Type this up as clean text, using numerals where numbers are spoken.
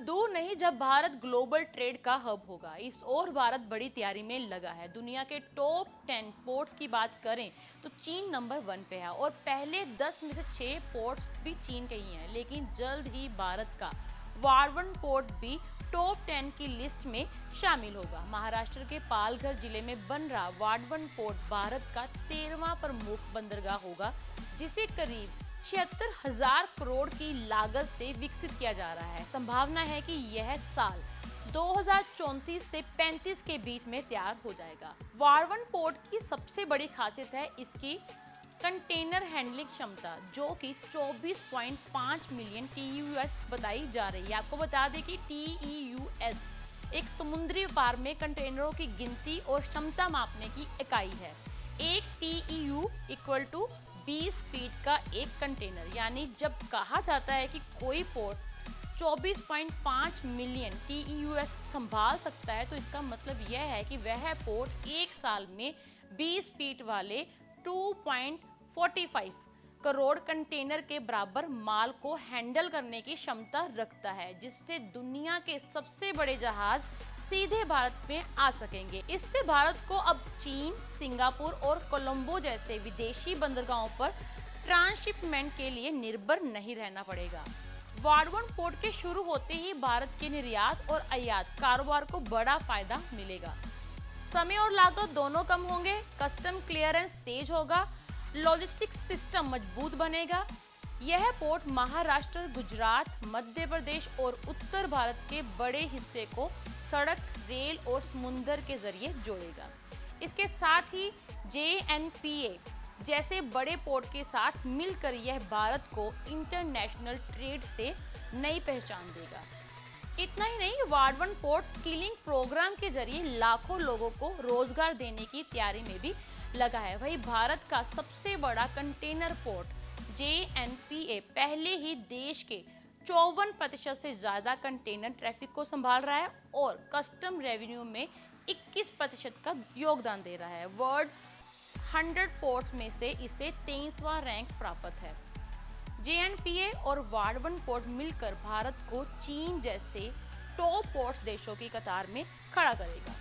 दूर नहीं जब भारत ग्लोबल ट्रेड का हब होगा। इस ओर भारत बड़ी तैयारी में लगा है। दुनिया के टॉप 10 पोर्ट्स की बात करें तो चीन नंबर 1 पे है और पहले 10 में से 6 पोर्ट्स भी चीन के ही हैं। लेकिन जल्द ही भारत का वारवन पोर्ट भी टॉप 10 की लिस्ट में शामिल होगा। महाराष्ट्र के पालघर जिले में बन रहा वारवन पोर्ट भारत का 13वां प्रमुख बंदरगाह होगा, जिसे करीब 76,000 करोड़ की लागत से विकसित किया जा रहा है। संभावना है कि यह साल 2034 से 35 के बीच में तैयार हो जाएगा। वारवन पोर्ट की सबसे बड़ी खासियत है इसकी कंटेनर हैंडलिंग क्षमता, जो कि 24.5 मिलियन TEUs बताई जा रही है। आपको बता दें कि TEUs एक समुद्री व्यापार में कंटेनरों की गिनती और क्षमता मापने की इकाई है। एक TEU इक्वल टू 20 फीट का एक कंटेनर, यानी जब कहा जाता है कि कोई पोर्ट 24.5 मिलियन TEUs संभाल सकता है, तो इसका मतलब यह है कि वह पोर्ट एक साल में 20 फीट वाले 2.45 करोड़ कंटेनर के बराबर माल को हैंडल करने की क्षमता रखता है, जिससे दुनिया के सबसे बड़े जहाज सीधे भारत में आ सकेंगे। इससे भारत को अब चीन, सिंगापुर और कोलंबो जैसे विदेशी बंदरगाहों पर ट्रांसशिपमेंट के लिए निर्भर नहीं रहना पड़ेगा। वारवन पोर्ट के शुरू होते ही भारत के निर्यात और आयात कारोबार को बड़ा फायदा मिलेगा। समय और लागत दोनों कम होंगे, कस्टम क्लियरेंस तेज होगा, लॉजिस्टिक्स सिस्टम मजबूत बनेगा। यह पोर्ट महाराष्ट्र, गुजरात, मध्य प्रदेश और उत्तर भारत के बड़े हिस्से को सड़क, रेल और समुद्र के जरिए जोड़ेगा। इसके साथ ही JNPA जैसे बड़े पोर्ट के साथ मिलकर यह भारत को इंटरनेशनल ट्रेड से नई पहचान देगा। इतना ही नहीं, वारवन पोर्ट स्किलिंग प्रोग्राम के जरिए लाखों लोगों को रोजगार देने की तैयारी में भी लगा है। वही भारत का सबसे बड़ा कंटेनर पोर्ट JNPA पहले ही देश के 54% से ज्यादा कंटेनर ट्रैफिक को संभाल रहा है और कस्टम रेवेन्यू में 21% का योगदान दे रहा है। वर्ल्ड 100 पोर्ट्स में से इसे 23वां रैंक प्राप्त है। JNPA और वारवन पोर्ट मिलकर भारत को चीन जैसे टॉप पोर्ट देशों की कतार में खड़ा करेगा।